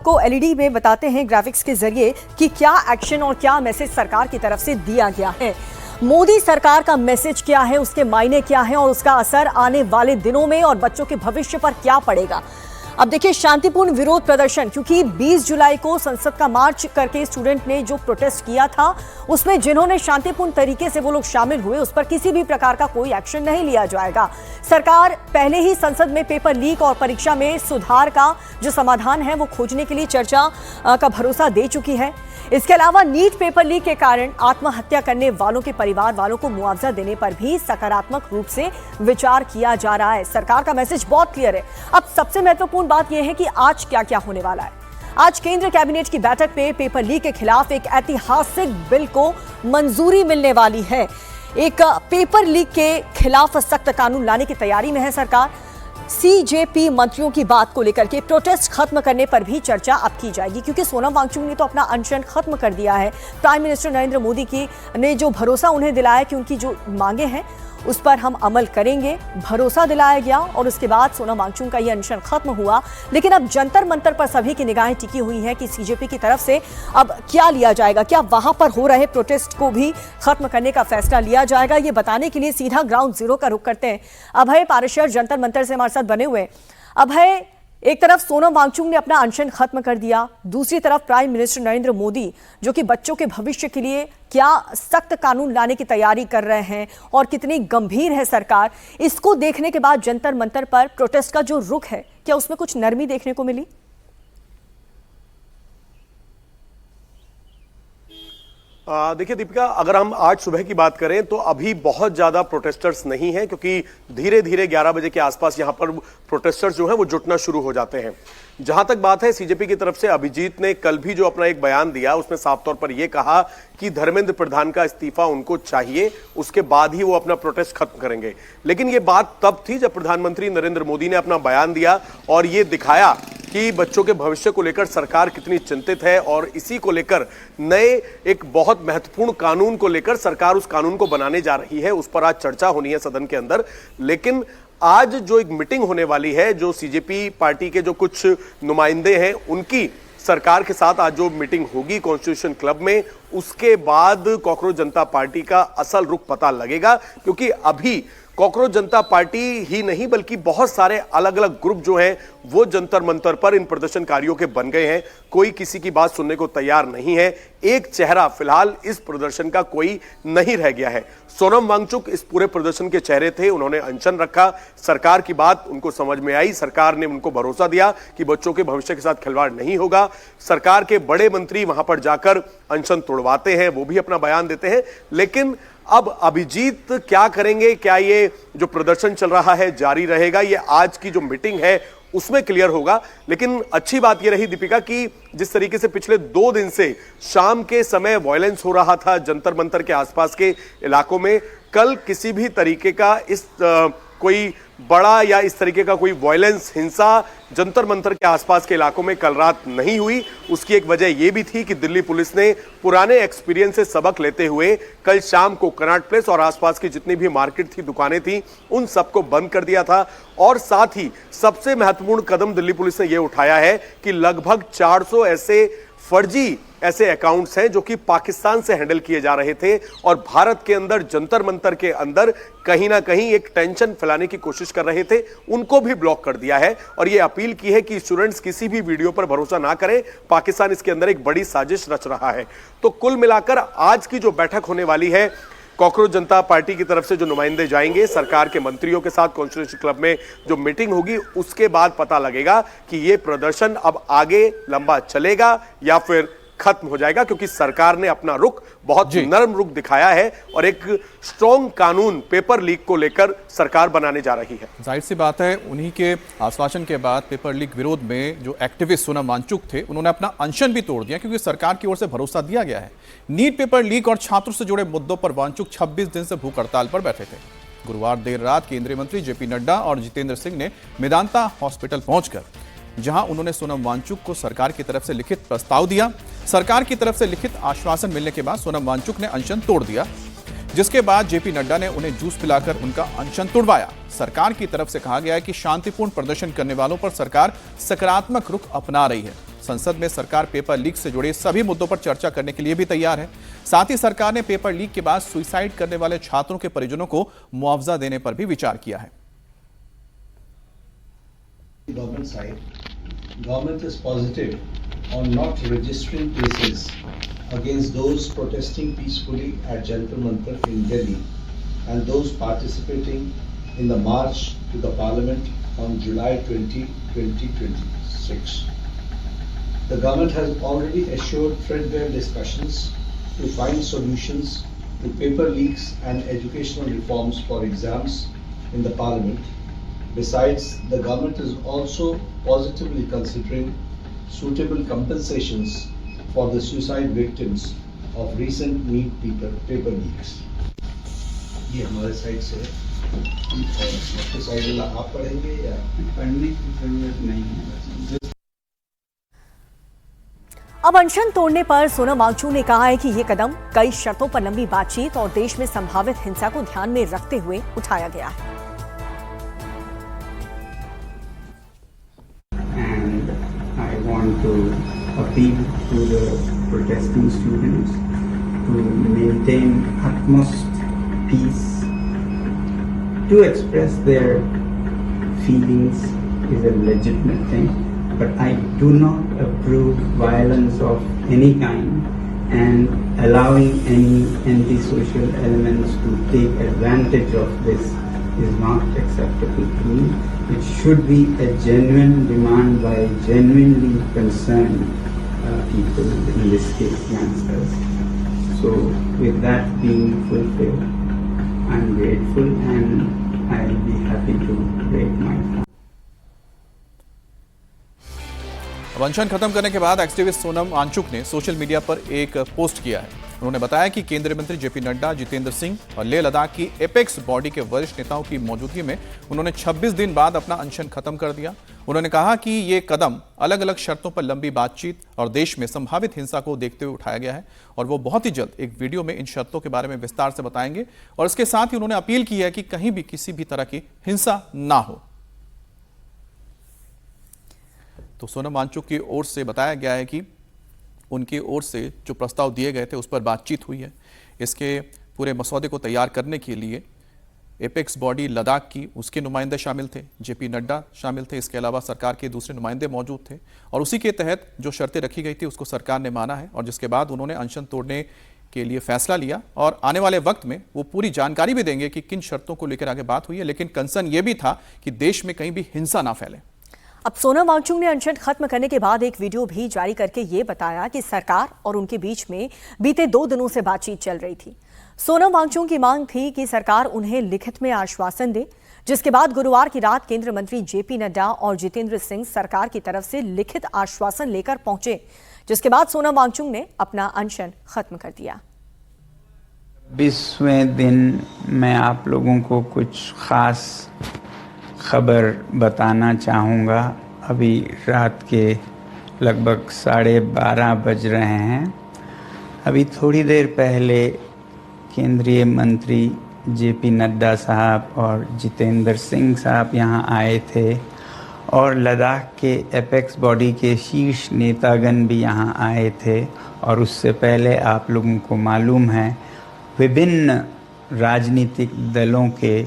को एलईडी में बताते हैं ग्राफिक्स के जरिए कि क्या एक्शन और क्या मैसेज सरकार की तरफ से दिया गया है। मोदी सरकार का मैसेज क्या है, उसके मायने क्या है और उसका असर आने वाले दिनों में और बच्चों के भविष्य पर क्या पड़ेगा। अब देखिए, शांतिपूर्ण विरोध प्रदर्शन, क्योंकि 20 जुलाई को संसद का मार्च करके स्टूडेंट ने जो प्रोटेस्ट किया था उसमें जिन्होंने शांतिपूर्ण तरीके से वो लोग शामिल हुए, उस पर किसी भी प्रकार का कोई एक्शन नहीं लिया जाएगा। सरकार पहले ही संसद में पेपर लीक और परीक्षा में सुधार का जो समाधान है वो खोजने के लिए चर्चा का भरोसा दे चुकी है। इसके अलावा नीट पेपर लीक के कारण आत्महत्या करने वालों के परिवार वालों को मुआवजा देने पर भी सकारात्मक रूप से विचार किया जा रहा है। सरकार का मैसेज बहुत क्लियर है। अब सबसे महत्वपूर्ण बात यह है कि आज क्या क्या होने वाला है। आज केंद्र कैबिनेट की बैठक में पेपर लीक के खिलाफ एक ऐतिहासिक बिल को मंजूरी मिलने वाली है। एक पेपर लीक के खिलाफ सख्त कानून लाने की तैयारी में है सरकार। सीजेपी मंत्रियों की बात को लेकर के प्रोटेस्ट खत्म करने पर भी चर्चा अब की जाएगी, क्योंकि सोनम वांगचुक ने तो अपना अनशन खत्म कर दिया है। प्राइम मिनिस्टर नरेंद्र मोदी ने जो भरोसा उन्हें दिलाया कि उनकी जो मांगे हैं उस पर हम अमल करेंगे, भरोसा दिलाया गया और उसके बाद सोनम वांगचुक का यह अनशन खत्म हुआ। लेकिन अब जंतर मंतर पर सभी की निगाहें टिकी हुई हैं कि सीजेपी की तरफ से अब क्या लिया जाएगा। क्या वहां पर हो रहे प्रोटेस्ट को भी खत्म करने का फैसला लिया जाएगा, ये बताने के लिए सीधा ग्राउंड जीरो का रुख करते हैं। अभय पाराशर जंतर मंतर से हमारे साथ बने हुए हैं। अभय, एक तरफ सोनम वांगचुक ने अपना अनशन खत्म कर दिया, दूसरी तरफ प्राइम मिनिस्टर नरेंद्र मोदी जो कि बच्चों के भविष्य के लिए क्या सख्त कानून लाने की तैयारी कर रहे हैं और कितनी गंभीर है सरकार, इसको देखने के बाद जंतर मंतर पर प्रोटेस्ट का जो रुख है, क्या उसमें कुछ नरमी देखने को मिली? देखिए दीपिका, अगर हम आज सुबह की बात करें तो अभी बहुत ज्यादा प्रोटेस्टर्स नहीं हैं, क्योंकि धीरे धीरे 11 बजे के आसपास यहां पर प्रोटेस्टर्स जो हैं वो जुटना शुरू हो जाते हैं। जहां तक बात है सीजेपी की तरफ से, अभिजीत ने कल भी जो अपना एक बयान दिया उसमें साफ तौर पर यह कहा कि धर्मेंद्र प्रधान का इस्तीफा उनको चाहिए, उसके बाद ही वो अपना प्रोटेस्ट खत्म करेंगे। लेकिन यह बात तब थी जब प्रधानमंत्री नरेंद्र मोदी ने अपना बयान दिया और ये दिखाया कि बच्चों के भविष्य को लेकर सरकार कितनी चिंतित है और इसी को लेकर नए एक बहुत महत्वपूर्ण कानून को लेकर सरकार उस कानून को बनाने जा रही है। उस पर आज चर्चा होनी है सदन के अंदर। लेकिन आज जो एक मीटिंग होने वाली है, जो सीजेपी पार्टी के जो कुछ नुमाइंदे हैं उनकी सरकार के साथ आज जो मीटिंग होगी कॉन्स्टिट्यूशन क्लब में, उसके बाद कॉकरोच जनता पार्टी का असल रुख पता लगेगा। क्योंकि अभी कॉकरोच जनता पार्टी ही नहीं बल्कि बहुत सारे अलग अलग ग्रुप जो हैं वो जंतर मंतर पर इन प्रदर्शनकारियों के बन गए हैं। कोई किसी की बात सुनने को तैयार नहीं है। एक चेहरा फिलहाल इस प्रदर्शन का कोई नहीं रह गया है। सोनम वांगचुक इस पूरे प्रदर्शन के चेहरे थे। उन्होंने अनशन रखा, सरकार की बात उनको समझ में आई, सरकार ने उनको भरोसा दिया कि बच्चों के भविष्य के साथ खिलवाड़ नहीं होगा। सरकार के बड़े मंत्री वहां पर जाकर अनशन तोड़वाते हैं, वो भी अपना बयान देते हैं। लेकिन अब अभिजीत क्या करेंगे, क्या ये जो प्रदर्शन चल रहा है जारी रहेगा, ये आज की जो मीटिंग है उसमें क्लियर होगा। लेकिन अच्छी बात ये रही दीपिका कि जिस तरीके से पिछले 2 दिन से शाम के समय वायलेंस हो रहा था जंतर मंतर के आसपास के इलाकों में, कल किसी भी तरीके का इस कोई बड़ा या इस तरीके का कोई वायलेंस, हिंसा जंतर मंतर के आसपास के इलाकों में कल रात नहीं हुई। उसकी एक वजह यह भी थी कि दिल्ली पुलिस ने पुराने एक्सपीरियंस से सबक लेते हुए कल शाम को कनॉट प्लेस और आसपास की जितनी भी मार्केट थी, दुकानें थी, उन सबको बंद कर दिया था। और साथ ही सबसे महत्वपूर्ण कदम दिल्ली पुलिस ने यह उठाया है कि लगभग 400 ऐसे फर्जी अकाउंट्स हैं जो कि पाकिस्तान से हैंडल किए जा रहे थे और भारत के अंदर जंतर मंतर के अंदर कहीं ना कहीं एक टेंशन फैलाने की कोशिश कर रहे थे, उनको भी ब्लॉक कर दिया है। और यह अपील की है कि स्टूडेंट्स किसी भी वीडियो पर भरोसा ना करें, पाकिस्तान इसके अंदर एक बड़ी साजिश रच रहा है। तो कुल मिलाकर आज की जो बैठक होने वाली है, कॉकरोच जनता पार्टी की तरफ से जो नुमाइंदे जाएंगे सरकार के मंत्रियों के साथ कॉन्स्टिट्यूशन क्लब में जो मीटिंग होगी, उसके बाद पता लगेगा कि यह प्रदर्शन अब आगे लंबा चलेगा या फिर खत्म हो जाएगा। क्योंकि सरकार ने अपना रुख बहुत नरम रुख दिखाया है और एक स्ट्रॉन्ग कानून पेपर लीक को लेकर सरकार बनाने जा रही है। जाहिर सी बात है, उन्हीं के आश्वासन के बाद पेपर लीक विरोध में जो एक्टिविस्ट सोनम वांगचुक थे उन्होंने अपना अनशन भी तोड़ दिया, क्योंकि सरकार की ओर से भरोसा दिया गया है। नीट पेपर लीक और छात्रों से जुड़े मुद्दों पर वांगचुक 26 दिन से भूख हड़ताल पर बैठे थे। गुरुवार देर रात केंद्रीय मंत्री जेपी नड्डा और जितेंद्र सिंह ने मेदांता हॉस्पिटल पहुंचकर जहां उन्होंने सोनम वांगचुक को सरकार की तरफ से लिखित प्रस्ताव दिया। सरकार की तरफ से लिखित आश्वासन मिलने के बाद सोनम वांगचुक ने अनशन तोड़ दिया, जिसके बाद जेपी नड्डा ने उन्हें जूस पिलाकर उनका अनशन तोड़वाया। सरकार की तरफ से कहा गया है कि शांतिपूर्ण प्रदर्शन करने वालों पर सरकार सकारात्मक रुख अपना रही है। संसद में सरकार पेपर लीक से जुड़े सभी मुद्दों पर चर्चा करने के लिए भी तैयार है। साथ ही सरकार ने पेपर लीक के बाद सुसाइड करने वाले छात्रों के परिजनों को मुआवजा देने पर भी विचार किया है। Government side, government is positive on not registering cases against those protesting peacefully at Jantar Mantar in Delhi and those participating in the march to the Parliament on July 20, 2026. The government has already assured threadbare discussions to find solutions to paper leaks and educational reforms for exams in the Parliament. Besides, the government is also positively considering suitable compensations for the suicide victims of recent NEET paper leaks. ये हमारे side से और आपके side वाला आप पढ़ेंगे या पढ़ने की जरूरत नहीं है। अब अनशन तोड़ने पर सोनम वांगचुक ने कहा है कि ये कदम कई शर्तों पर लंबी बातचीत और देश में संभावित हिंसा को ध्यान में रखते हुए उठाया गया है। And I want to appeal to the protesting students to maintain utmost peace. To express their feelings is a legitimate thing, but I do not approve violence of any kind, and allowing any antisocial elements to take advantage of this is not acceptable to me. It should be a genuine demand by genuinely concerned people, in this case youngsters. So with that being fulfilled, I am grateful and I will be happy to break my fast. अनशन खत्म करने के बाद activist Sonam Wangchuck ने social media पर एक post किया है। उन्होंने बताया कि केंद्रीय मंत्री जेपी नड्डा, जितेंद्र सिंह और लेह लद्दाख की एपेक्स बॉडी के वरिष्ठ नेताओं की मौजूदगी में उन्होंने 26 दिन बाद अपना अनशन खत्म कर दिया। उन्होंने कहा कि ये कदम अलग अलग शर्तों पर लंबी बातचीत और देश में संभावित हिंसा को देखते हुए उठाया गया है और वो बहुत ही जल्द एक वीडियो में इन शर्तों के बारे में विस्तार से बताएंगे। और इसके साथ ही उन्होंने अपील की है कि कहीं भी किसी भी तरह की हिंसा ना हो। तो सोनम वांगचुक की ओर से बताया गया है कि उनकी ओर से जो प्रस्ताव दिए गए थे उस पर बातचीत हुई है। इसके पूरे मसौदे को तैयार करने के लिए एपेक्स बॉडी लद्दाख की उसके नुमाइंदे शामिल थे, जेपी नड्डा शामिल थे, इसके अलावा सरकार के दूसरे नुमाइंदे मौजूद थे और उसी के तहत जो शर्तें रखी गई थी उसको सरकार ने माना है और जिसके बाद उन्होंने अनशन तोड़ने के लिए फैसला लिया और आने वाले वक्त में वो पूरी जानकारी भी देंगे कि किन शर्तों को लेकर आगे बात हुई है। लेकिन कंसर्न ये भी था कि देश में कहीं भी हिंसा ना फैले। अब सोनम वांगचुक ने अनशन खत्म करने के बाद एक वीडियो भी जारी करके ये बताया कि सरकार और उनके बीच में बीते 2 दिनों से बातचीत चल रही थी। सोनम वांगचुक की मांग थी कि सरकार उन्हें लिखित में आश्वासन दे, जिसके बाद गुरुवार की रात केंद्रीय मंत्री जेपी नड्डा और जितेंद्र सिंह सरकार की तरफ से लिखित आश्वासन लेकर पहुंचे, जिसके बाद सोनम वांगचुक ने अपना अनशन खत्म कर दिया। 20वें दिन मैं आप लोगों को कुछ खास खबर बताना चाहूँगा। अभी रात के लगभग 12:30 बज रहे हैं। अभी थोड़ी देर पहले केंद्रीय मंत्री जेपी नड्डा साहब और जितेंद्र सिंह साहब यहाँ आए थे और लद्दाख के एपेक्स बॉडी के शीर्ष नेतागण भी यहाँ आए थे। और उससे पहले आप लोगों को मालूम है विभिन्न राजनीतिक दलों के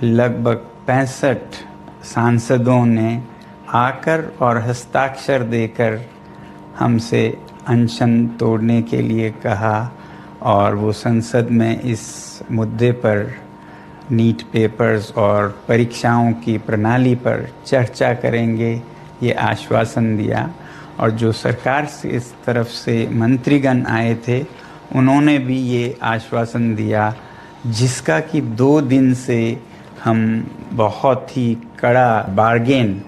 लगभग 65 सांसदों ने आकर और हस्ताक्षर देकर हमसे अनशन तोड़ने के लिए कहा और वो संसद में इस मुद्दे पर नीट पेपर्स और परीक्षाओं की प्रणाली पर चर्चा करेंगे, ये आश्वासन दिया। और जो सरकार से इस तरफ से मंत्रीगण आए थे उन्होंने भी ये आश्वासन दिया, जिसका कि 2 दिन से हम बहुत ही कड़ा बार्गेन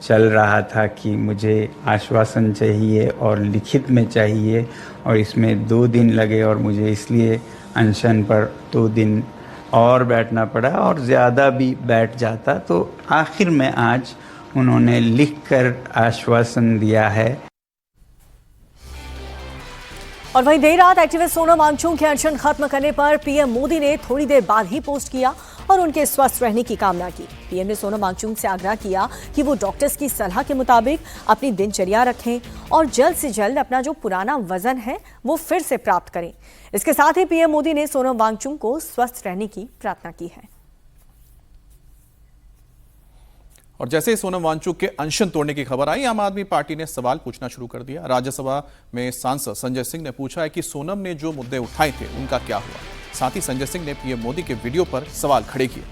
चल रहा था कि मुझे आश्वासन चाहिए और लिखित में चाहिए और इसमें 2 दिन लगे और मुझे इसलिए अनशन पर 2 दिन और बैठना पड़ा और ज़्यादा भी बैठ जाता तो आखिर में आज उन्होंने लिखकर आश्वासन दिया है। और वहीं देर रात एक्टिविस्ट सोनम वांगचुक के अनशन खत्म करने पर पीएम मोदी ने थोड़ी देर बाद ही पोस्ट किया और उनके स्वस्थ रहने की कामना की। पीएम ने सोनम वांगचुक से आग्रह किया कि वो डॉक्टर्स की सलाह के मुताबिक अपनी दिनचर्या रखें और जल्द से जल्द अपना जो पुराना वजन है वो फिर से प्राप्त करें। इसके साथ ही पीएम मोदी ने सोनम वांगचुक को स्वस्थ रहने की प्रार्थना की है। और जैसे ही सोनम वांगचुक के अनशन तोड़ने की खबर आई, आम आदमी पार्टी ने सवाल पूछना शुरू कर दिया। राज्यसभा में सांसद संजय सिंह ने पूछा है कि सोनम ने जो मुद्दे उठाए थे उनका क्या हुआ। साथ ही संजय सिंह ने पीएम मोदी के वीडियो पर सवाल खड़े किए।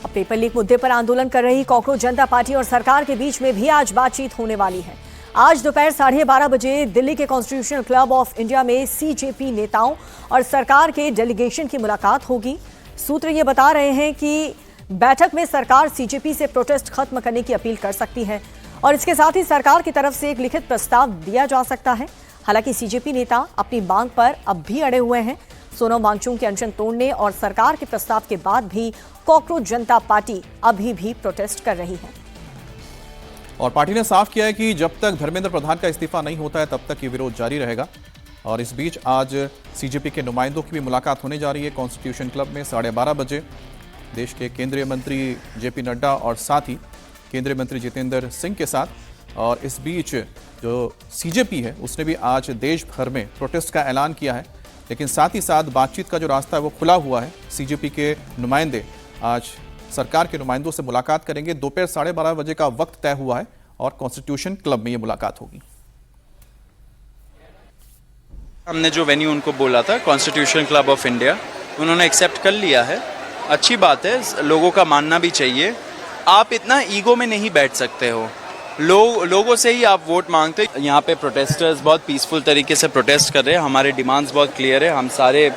पेपर लीक मुद्दे पर आंदोलन कर रही कॉकरोच जनता पार्टी और सरकार के बीच में भी आज बातचीत होने वाली है। आज दोपहर 12:30 बजे दिल्ली के कॉन्स्टिट्यूशनल क्लब ऑफ इंडिया में सीजेपी नेताओं और सरकार के डेलीगेशन की मुलाकात होगी। सूत्र ये बता रहे हैं कि बैठक में सरकार सीजेपी से प्रोटेस्ट खत्म करने की अपील कर सकती है और इसके साथ ही सरकार की तरफ से एक लिखित प्रस्ताव दिया जा सकता है। हालांकि सीजेपी नेता अपनी मांग पर अब भी अड़े हुए हैं। सोनम वांगचुक के अनशन तोड़ने और सरकार के प्रस्ताव के बाद भी कॉकरोच जनता पार्टी अभी भी प्रोटेस्ट कर रही है और पार्टी ने साफ किया है कि जब तक धर्मेंद्र प्रधान का इस्तीफा नहीं होता है तब तक ये विरोध जारी रहेगा। और इस बीच आज सीजेपी के नुमाइंदों की भी मुलाकात होने जा रही है कॉन्स्टिट्यूशन क्लब में 12:30 बजे। देश के केंद्रीय मंत्री जेपी नड्डा और साथ ही केंद्रीय मंत्री जितेंद्र सिंह के साथ। और इस बीच जो सीजेपी है उसने भी आज देश भर में प्रोटेस्ट का ऐलान किया है, लेकिन साथ ही साथ बातचीत का जो रास्ता है वो खुला हुआ है। सीजेपी के नुमाइंदे आज सरकार के नुमाइंदों से मुलाकात करेंगे। दोपहर 12:30 बजे का वक्त तय हुआ है और कॉन्स्टिट्यूशन क्लब में ये मुलाकात होगी। हमने जो वेन्यू उनको बोला था कॉन्स्टिट्यूशन क्लब ऑफ इंडिया, उन्होंने एक्सेप्ट कर लिया है। अच्छी बात है, लोगों का मानना भी चाहिए। आप इतना ईगो में नहीं बैठ सकते हो। लोगों से ही आप वोट मांगते हो। यहाँ पे प्रोटेस्टर्स बहुत पीसफुल तरीके से प्रोटेस्ट कर रहे हैं। हमारे डिमांड्स बहुत क्लियर है। हम सारे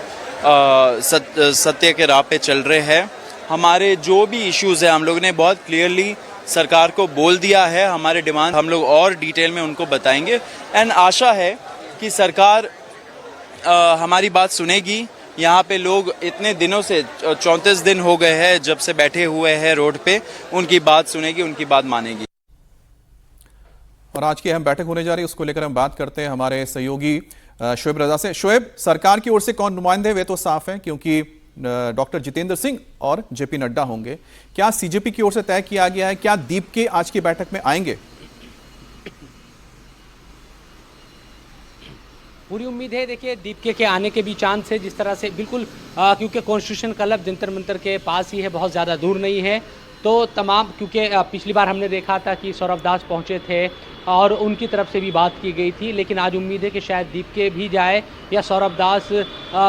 सत्य के राह पे चल रहे हैं। हमारे जो भी इश्यूज है हम लोगों ने बहुत क्लियरली सरकार को बोल दिया है। हमारे डिमांड हम लोग और डिटेल में उनको बताएंगे एंड आशा है कि सरकार हमारी बात सुनेगी। यहाँ पे लोग इतने दिनों से 34 दिन हो गए हैं जब से बैठे हुए हैं रोड पे, उनकी बात सुनेगी, उनकी बात मानेगी। और आज की अहम बैठक होने जा रही है, उसको लेकर हम बात करते हैं हमारे सहयोगी शोएब रजा से। शोएब, सरकार की ओर से कौन नुमाइंदे वे तो साफ हैं क्योंकि डॉक्टर जितेंद्र सिंह और जेपी नड्डा होंगे। क्या सीजेपी की ओर से तय किया गया है, क्या दीप के आज की बैठक में आएंगे? पूरी उम्मीद है। देखिए, दीपके के आने के भी चांस है, जिस तरह से बिल्कुल क्योंकि कॉन्स्टिट्यूशन क्लब जंतर मंतर के पास ही है, बहुत ज़्यादा दूर नहीं है। तो तमाम, क्योंकि पिछली बार हमने देखा था कि सौरभ दास पहुंचे थे और उनकी तरफ से भी बात की गई थी, लेकिन आज उम्मीद है कि शायद दीपके भी जाए या सौरभ दास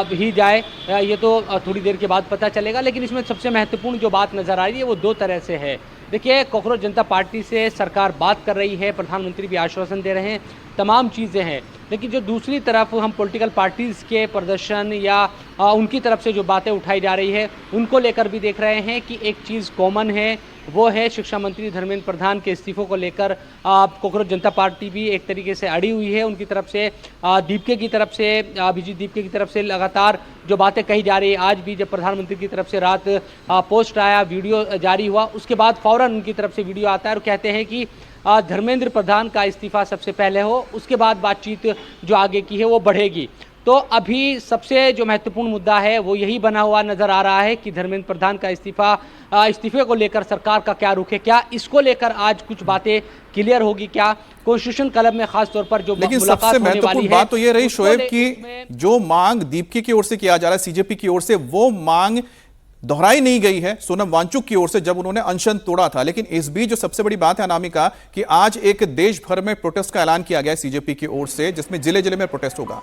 भी जाए, ये तो थोड़ी देर के बाद पता चलेगा। लेकिन इसमें सबसे महत्वपूर्ण जो बात नज़र आ रही है वो दो तरह से है। देखिए, कॉकरोच जनता पार्टी से सरकार बात कर रही है, प्रधानमंत्री भी आश्वासन दे रहे हैं, तमाम चीज़ें हैं। लेकिन जो दूसरी तरफ हम पॉलिटिकल पार्टीज़ के प्रदर्शन या उनकी तरफ से जो बातें उठाई जा रही है उनको लेकर भी देख रहे हैं कि एक चीज़ कॉमन है, वो है शिक्षा मंत्री धर्मेंद्र प्रधान के इस्तीफों को लेकर कॉकरोच जनता पार्टी भी एक तरीके से अड़ी हुई है। उनकी तरफ से दीपके की तरफ से, अभिजीत दीपके की तरफ से लगातार जो बातें कही जा रही है। आज भी जब प्रधानमंत्री की तरफ से रात पोस्ट आया, वीडियो जारी हुआ, उसके बाद फ़ौरन उनकी तरफ से वीडियो आता है और कहते हैं कि धर्मेंद्र प्रधान का इस्तीफा सबसे पहले हो, उसके बाद बातचीत जो आगे की है वो बढ़ेगी। तो अभी सबसे जो महत्वपूर्ण मुद्दा है वो यही बना हुआ नजर आ रहा है कि धर्मेंद्र प्रधान का इस्तीफे को लेकर सरकार का क्या रुख है, क्या इसको लेकर आज कुछ बातें क्लियर होगी, क्या कॉन्स्टिट्यूशन क्लब में खास तौर पर जो लेकिन मुलाकात सबसे होने वाली महत्वपूर्ण है, बात तो ये रही शोएब की जो मांग दीपके की ओर से किया जा रहा है, सीजेपी की ओर से, वो मांग दोहराई नहीं गई है सोनम वांगचुक की ओर से जब उन्होंने अनशन तोड़ा था। लेकिन इस बीच जो सबसे बड़ी बात है अनामिका कि आज एक देश भर में प्रोटेस्ट का ऐलान किया गया है सीजेपी की ओर से, जिसमें जिले जिले में प्रोटेस्ट होगा।